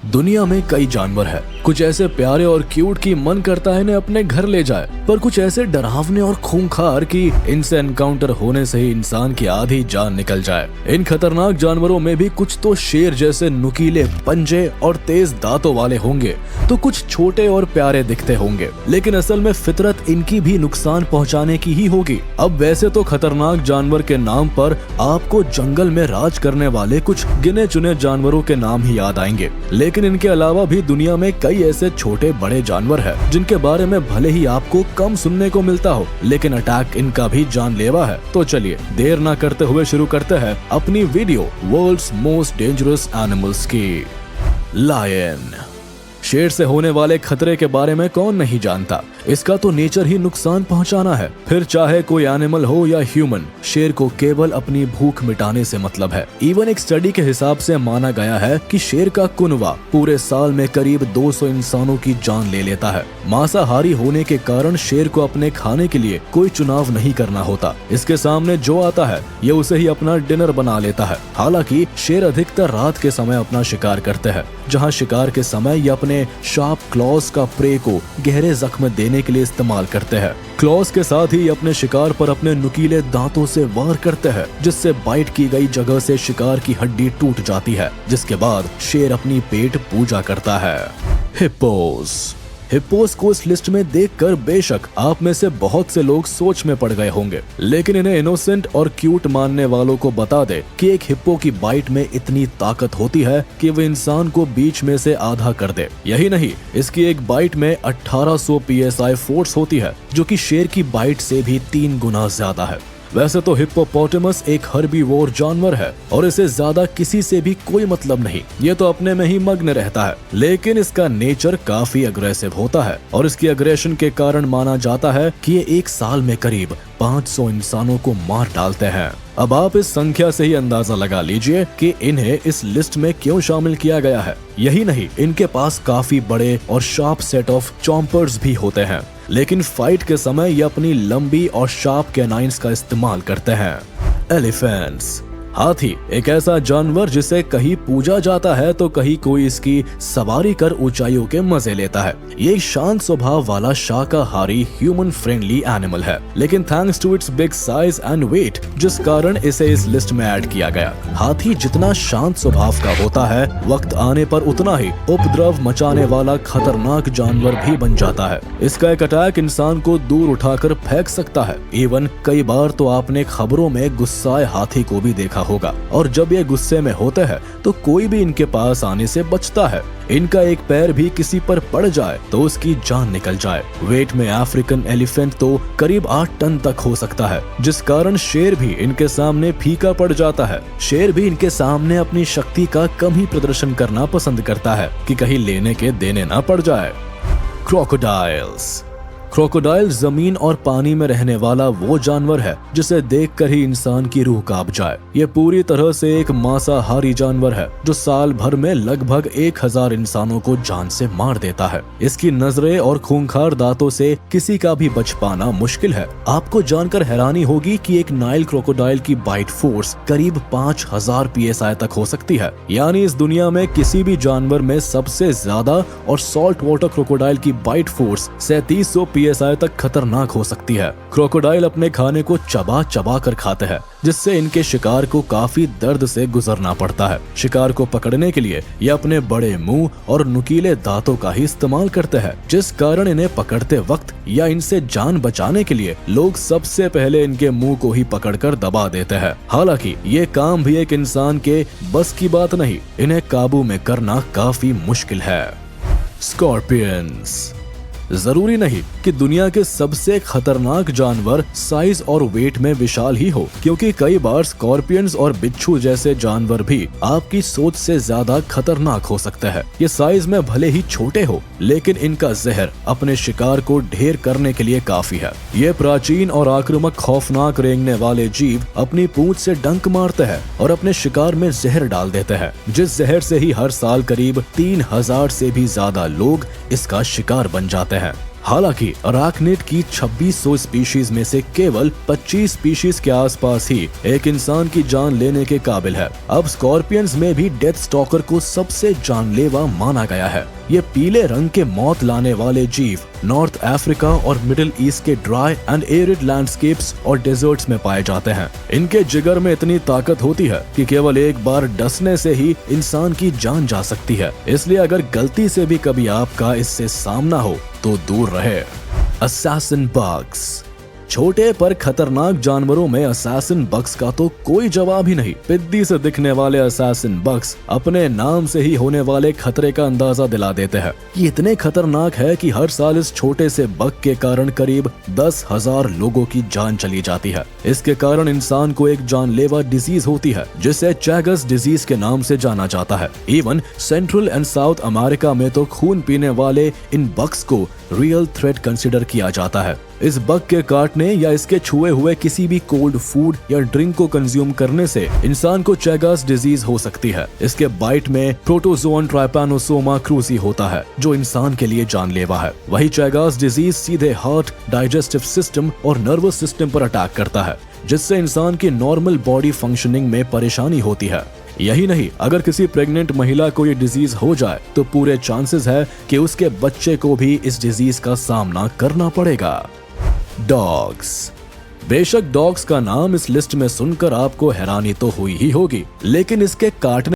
दुनिया में कई जानवर हैं। कुछ ऐसे प्यारे और क्यूट कि मन करता है इन्हें अपने घर ले जाए, पर कुछ ऐसे डरावने और खूंखार कि इनसे एनकाउंटर होने से ही इंसान की आधी जान निकल जाए। इन खतरनाक जानवरों में भी कुछ तो शेर जैसे नुकीले पंजे और तेज दांतों वाले होंगे, तो कुछ छोटे और प्यारे दिखते होंगे, लेकिन असल में फितरत इनकी भी नुकसान पहुंचाने की ही होगी। अब वैसे तो खतरनाक जानवर के नाम पर आपको जंगल में राज करने वाले कुछ गिने चुने जानवरों के नाम ही याद आएंगे, लेकिन इनके अलावा भी दुनिया में कई ऐसे छोटे बड़े जानवर हैं जिनके बारे में भले ही आपको कम सुनने को मिलता हो, लेकिन अटैक इनका भी जानलेवा है। तो चलिए देर ना करते हुए शुरू करते हैं अपनी video world's most dangerous animals की। लायन। शेर से होने वाले खतरे के बारे में कौन नहीं जानता। इसका तो नेचर ही नुकसान पहुंचाना है, फिर चाहे कोई एनिमल हो या ह्यूमन। शेर को केवल अपनी भूख मिटाने से मतलब है। इवन एक स्टडी के हिसाब से माना गया है कि शेर का कुनवा पूरे साल में करीब 200 इंसानों की जान ले लेता है। मांसाहारी होने के कारण शेर को अपने खाने के लिए कोई चुनाव नहीं करना होता। इसके सामने जो आता है ये उसे ही अपना डिनर बना लेता है। हालांकि शेर अधिकतर रात के समय अपना शिकार करते हैं, जहाँ शिकार के समय ये अपने शार्प क्लॉज का प्रे को गहरे जख्म देने के लिए इस्तेमाल करते हैं। क्लॉज के साथ ही अपने शिकार पर अपने नुकीले दांतों से वार करते हैं, जिससे बाइट की गई जगह से शिकार की हड्डी टूट जाती है, जिसके बाद शेर अपनी पेट पूजा करता है। हिप्पोस। हिप्पोस को इस लिस्ट में देखकर बेशक आप में से बहुत से लोग सोच में पड़ गए होंगे, लेकिन इन्हें इनोसेंट और क्यूट मानने वालों को बता दे कि एक हिप्पो की बाइट में इतनी ताकत होती है कि वह इंसान को बीच में से आधा कर दे। यही नहीं, इसकी एक बाइट में 1800 PSI फोर्स होती है, जो कि शेर की बाइट से भी 3 गुना ज्यादा है। वैसे तो हिप्पोपोटेमस एक हर्बीवोर जानवर है और इसे ज्यादा किसी से भी कोई मतलब नहीं, ये तो अपने में ही मग्न रहता है, लेकिन इसका नेचर काफी अग्रेसिव होता है और इसकी अग्रेशन के कारण माना जाता है कि ये एक साल में करीब 500 इंसानों को मार डालते हैं। अब आप इस संख्या से ही अंदाजा लगा लीजिए कि इन्हें इस लिस्ट में क्यों शामिल किया गया है। यही नहीं, इनके पास काफी बड़े और शार्प सेट ऑफ चॉम्पर्स भी होते हैं, लेकिन फाइट के समय ये अपनी लंबी और शार्प कैनाइन्स का इस्तेमाल करते हैं। एलिफेंट्स। हाथी एक ऐसा जानवर जिसे कहीं पूजा जाता है तो कहीं कोई इसकी सवारी कर ऊंचाइयों के मजे लेता है। ये शांत स्वभाव वाला शाकाहारी ह्यूमन फ्रेंडली एनिमल है, लेकिन thanks to its big size and weight, जिस कारण इसे इस लिस्ट में ऐड किया गया। हाथी जितना शांत स्वभाव का होता है, वक्त आने पर उतना ही उपद्रव मचाने वाला खतरनाक जानवर भी बन जाता है। इसका एक अटैक इंसान को दूर उठाकर फेंक सकता है। इवन कई बार तो आपने खबरों में गुस्साए हाथी को भी देखा होगा, और जब ये गुस्से में होते हैं तो कोई भी इनके पास आने से बचता है। इनका एक पैर भी किसी पर पड़ जाए तो उसकी जान निकल जाए। वेट में अफ्रीकन एलिफेंट तो करीब 8 टन तक हो सकता है, जिस कारण शेर भी इनके सामने फीका पड़ जाता है। शेर भी इनके सामने अपनी शक्ति का कम ही प्रदर्शन करना पसंद करता है कि कहीं लेने के देने ना पड़ जाए। क्रोकोडाइल्स। क्रोकोडाइल जमीन और पानी में रहने वाला वो जानवर है जिसे देखकर ही इंसान की रूह कांप जाए। ये पूरी तरह से एक मांसाहारी जानवर है जो साल भर में लगभग 1000 इंसानों को जान से मार देता है। इसकी नजरें और खूंखार दांतों से किसी का भी बच पाना मुश्किल है। आपको जानकर हैरानी होगी कि एक नाइल क्रोकोडाइल की बाइट फोर्स करीब 5000 PSI तक हो सकती है। यानी इस दुनिया में किसी भी जानवर में सबसे ज्यादा और सॉल्ट वाटर क्रोकोडाइल की बाइट फोर्स 3700 PSI तक खतरनाक हो सकती है। क्रोकोडाइल अपने खाने को चबा चबा कर खाते हैं, जिससे इनके शिकार को काफी दर्द से गुजरना पड़ता है। शिकार को पकड़ने के लिए ये अपने बड़े मुंह और नुकीले दांतों का ही इस्तेमाल करते हैं, जिस कारण इन्हें पकड़ते वक्त या इनसे जान बचाने के लिए लोग सबसे पहले इनके मुंह को ही पकड़कर दबा देते हैं। हालांकि ये काम भी एक इंसान के बस की बात नहीं, इन्हें काबू में करना काफी मुश्किल है। स्कॉर्पियंस। जरूरी नहीं कि दुनिया के सबसे खतरनाक जानवर साइज और वेट में विशाल ही हो, क्योंकि कई बार स्कॉर्पियंस और बिच्छू जैसे जानवर भी आपकी सोच से ज्यादा खतरनाक हो सकते हैं। ये साइज में भले ही छोटे हो, लेकिन इनका जहर अपने शिकार को ढेर करने के लिए काफी है। ये प्राचीन और आक्रामक खौफनाक रेंगने वाले जीव अपनी पूंछ से डंक मारते हैं और अपने शिकार में जहर डाल देते हैं, जिस जहर से ही हर साल करीब 3000 से भी ज्यादा लोग इसका शिकार बन जाते हैं। हालांकि अराकनिड की 2600 स्पीशीज में से केवल 25 स्पीशीज के आसपास ही एक इंसान की जान लेने के काबिल है। अब स्कॉर्पियंस में भी डेथ स्टॉकर को सबसे जानलेवा माना गया है। ये पीले रंग के मौत लाने वाले जीव नॉर्थ अफ्रीका और मिडिल ईस्ट के ड्राई एंड एरिड लैंडस्केप्स और डेजर्ट्स में पाए जाते हैं। इनके जिगर में इतनी ताकत होती है कि केवल एक बार डसने से ही इंसान की जान जा सकती है। इसलिए अगर गलती से भी कभी आपका इससे सामना हो तो दूर रहे। Assassin bugs. छोटे पर खतरनाक जानवरों में असैसिन बग्स का तो कोई जवाब ही नहीं। पिद्दी से दिखने वाले असैसिन बग्स अपने नाम से ही होने वाले खतरे का अंदाजा दिला देते हैं। ये इतने खतरनाक है कि हर साल इस छोटे से बग के कारण करीब 10,000 लोगों की जान चली जाती है। इसके कारण इंसान को एक जानलेवा डिजीज होती है जिसे चैगस डिजीज के नाम से जाना जाता है। Even central and south America में तो खून पीने वाले इन बग्स को रियल थ्रेट कंसिडर किया जाता है। इस बग के काटने या इसके छुए हुए किसी भी कोल्ड फूड या ड्रिंक को कंज्यूम करने से इंसान को चैगस डिजीज हो सकती है। इसके बाइट में प्रोटोजोन ट्राइपैनोसोमा क्रूजी होता है जो इंसान के लिए जानलेवा है। वही चैगस डिजीज सीधे हार्ट, डाइजेस्टिव सिस्टम और नर्वस सिस्टम पर अटैक करता है जिससे इंसान की नॉर्मल बॉडी फंक्शनिंग में परेशानी होती है। यही नहीं, अगर किसी प्रेग्नेंट महिला को ये डिजीज हो जाए तो पूरे चांसेस है कि उसके बच्चे को भी इस डिजीज का सामना करना पड़ेगा। डॉग्स। बेशक डॉग्स का नाम इस लिस्ट में सुनकर आपको हैरानी तो हुई ही होगी, लेकिन इसके काटने